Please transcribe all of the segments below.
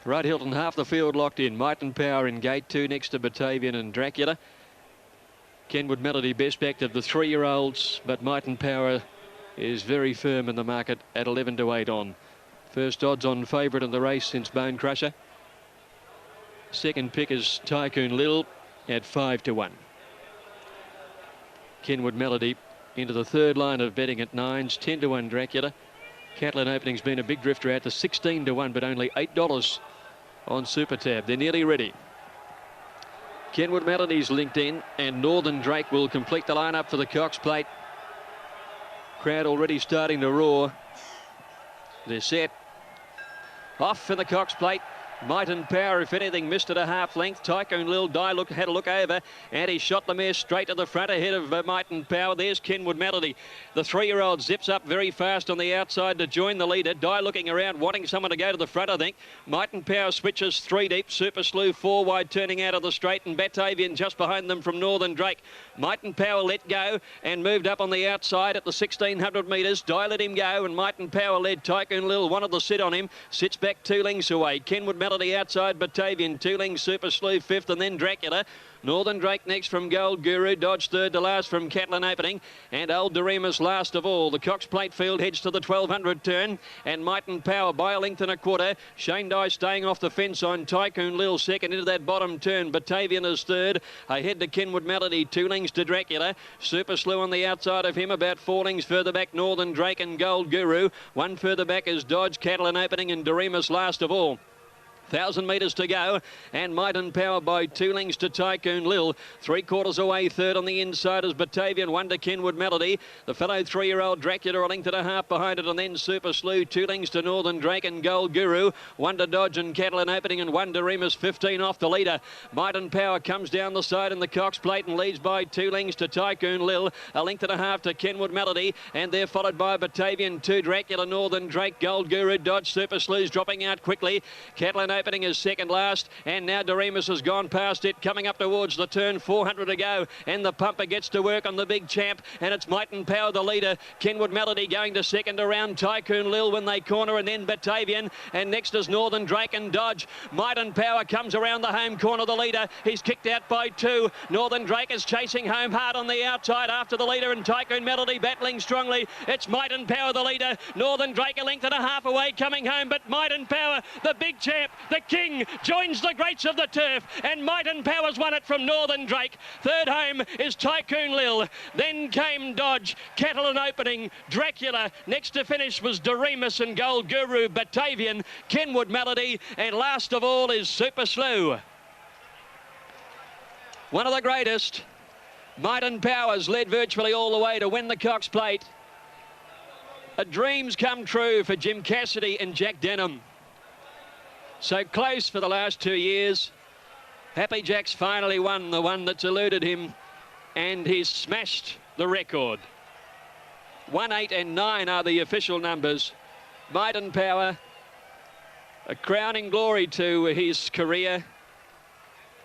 Right, Hilton, half the field locked in. Might and Power in gate 2 next to Batavian and Dracula. Kenwood Melody best backed of the 3-year-olds, but Might and Power is very firm in the market at 11 to 8 on. First odds on favourite in the race since Bone Crusher. Second pick is Tycoon Lil at 5 to 1. Kenwood Melody into the third line of betting at 9s, 10 to 1 Dracula. Catlin Opening's been a big drifter out to 16 to 1, but only $8 on Super Tab. They're nearly ready. Kenwood Melody's linked in, and Northern Drake will complete the lineup for the Cox Plate. Crowd already starting to roar. They're set. Off in the Cox Plate. Might and Power, if anything, missed at a half length. Tycoon Lil had a look over, and he shot the mare straight to the front ahead of Might and Power. There's Kenwood Melody. The 3-year-old zips up very fast on the outside to join the leader. Die looking around, wanting someone to go to the front, I think. Might and Power switches 3 deep. Super Slew 4 wide, turning out of the straight, and Batavian just behind them from Northern Drake. Might and Power let go and moved up on the outside at the 1,600 metres. Die let him go, and Might and Power led. Tycoon Lil wanted to sit on him. Sits back 2 lengths away. Kenwood Melody outside Batavian, 2 lengths Super Slew 5th, and then Dracula. Northern Drake next from Gold Guru. Dodge third to last from Catlin Opening, and Old Doremus last of all. The Cox Plate field heads to the 1,200 turn, and Might and Power by a length and a quarter. Shane Dye staying off the fence on Tycoon Lil second into that bottom turn. Batavian is third. Ahead to Kenwood Melody, 2 lengths to Dracula. Super Slew on the outside of him, about 4 lengths further back Northern Drake and Gold Guru. 1 further back is Dodge, Catlin Opening, and Doremus last of all. 1,000 metres to go, and Might and Power by 2 lengths to Tycoon Lil. 3/4 away, third on the inside is Batavian, 1 to Kenwood Melody. The fellow 3-year-old Dracula a length and a half behind it, and then Super Slew, 2 lengths to Northern Drake and Gold Guru. 1 to Dodge and Catlin Opening, and 1 to Remus, 15 off the leader. Might and Power comes down the side in the Cox Plate and leads by 2 lengths to Tycoon Lil. A length and a half to Kenwood Melody, and they're followed by Batavian, 2 Dracula, Northern Drake, Gold Guru, Dodge. Super Slew's dropping out quickly. Catlin Opening is second last, and now Doremus has gone past it, coming up towards the turn, 400 to go, and the pumper gets to work on the big champ, and it's Might and Power the leader. Kenwood Melody going to second around Tycoon Lil when they corner, and then Batavian, and next is Northern Drake and Dodge. Might and Power comes around the home corner, the leader. He's kicked out by 2. Northern Drake is chasing home hard on the outside after the leader, and Tycoon Melody battling strongly. It's Might and Power the leader. Northern Drake a length and a half away, coming home, but Might and Power, the big champ, the king, joins the greats of the turf, and Might and Power's won it from Northern Drake. Third home is Tycoon Lil. Then came Dodge, Catlin Opening, Dracula. Next to finish was Doremus and Gold Guru, Batavian, Kenwood Melody, and last of all is Super Slew. One of the greatest. Might and Power's led virtually all the way to win the Cox Plate. A dream's come true for Jim Cassidy and Jack Denham. So close for the last 2 years. Happy Jack's finally won the one that's eluded him, and he's smashed the record. 1, 8 and 9 are the official numbers. Might and Power, a crowning glory to his career.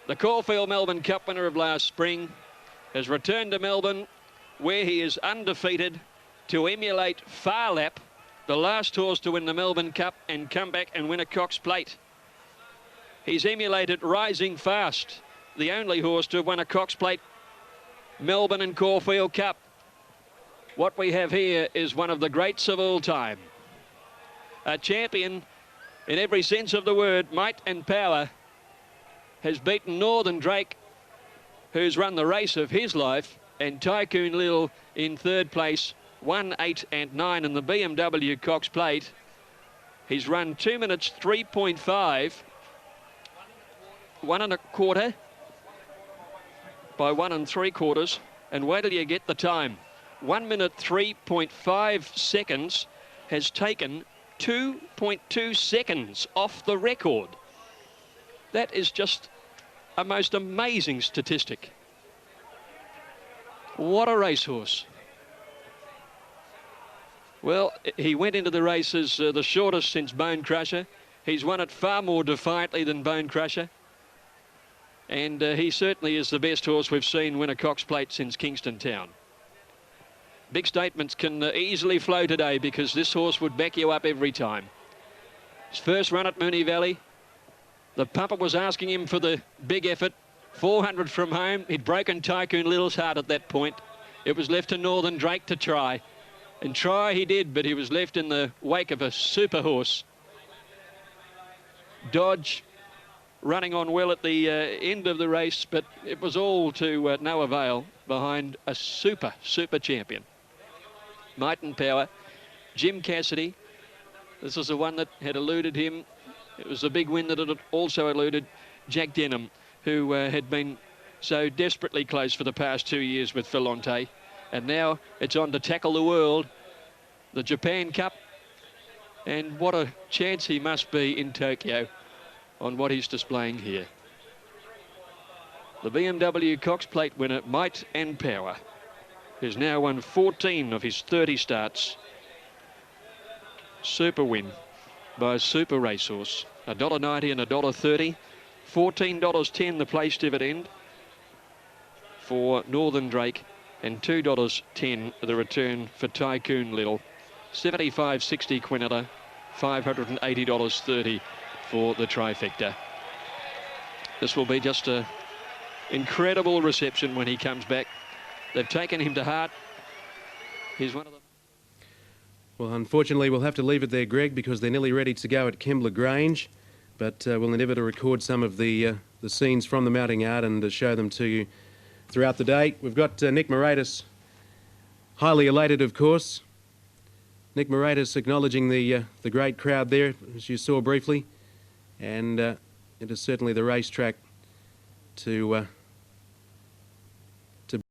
The Caulfield Melbourne Cup winner of last spring has returned to Melbourne, where he is undefeated, to emulate Farlap, the last horse to win the Melbourne Cup and come back and win a Cox Plate. He's emulated Rising Fast, the only horse to have won a Cox Plate, Melbourne and Caulfield Cup. What we have here is one of the greats of all time. A champion in every sense of the word. Might and Power has beaten Northern Drake, who's run the race of his life, and Tycoon Lil in third place, 1, 8 and 9 in the BMW Cox Plate. He's run 2 minutes 3.5. 1 1/4 by 1 3/4, and wait till you get the time. 1 minute 3.5 seconds has taken 2.2 seconds off the record. That is just a most amazing statistic. What a racehorse. Well, he went into the races the shortest since Bone Crusher. He's won it far more defiantly than Bone Crusher. And he certainly is the best horse we've seen win a Cox Plate since Kingston Town. Big statements can easily flow today, because this horse would back you up every time. His first run at Moonee Valley, The pumper was asking him for the big effort. 400 from home. He'd broken Tycoon Little's heart at that point. It was left to Northern Drake to try. And try he did, but he was left in the wake of a super horse. Dodge running on well at the end of the race, but it was all to no avail behind a super champion. Might and Power. Jim Cassidy. This is the one that had eluded him. It was a big win that had also eluded Jack Denham, who had been so desperately close for the past 2 years with Filante. And now it's on to tackle the world, the Japan Cup. And what a chance he must be in Tokyo on what he's displaying here. The BMW Cox Plate winner, Might and Power, who's now won 14 of his 30 starts. Super win by a super racehorse. $1.90 and $1.30. $14.10 the place dividend for Northern Drake, and $2.10 the return for Tycoon Little. $75.60 Quinetta, $580.30 for the trifecta. This will be just an incredible reception when he comes back. They've taken him to heart. He's one of them. Well, unfortunately, we'll have to leave it there, Greg, because they're nearly ready to go at Kembla Grange. But we'll endeavour to record some of the scenes from the mounting yard and show them to you throughout the day. We've got Nick Moratis, highly elated, of course. Nick Moratis acknowledging the great crowd there, as you saw briefly. And it is certainly the racetrack to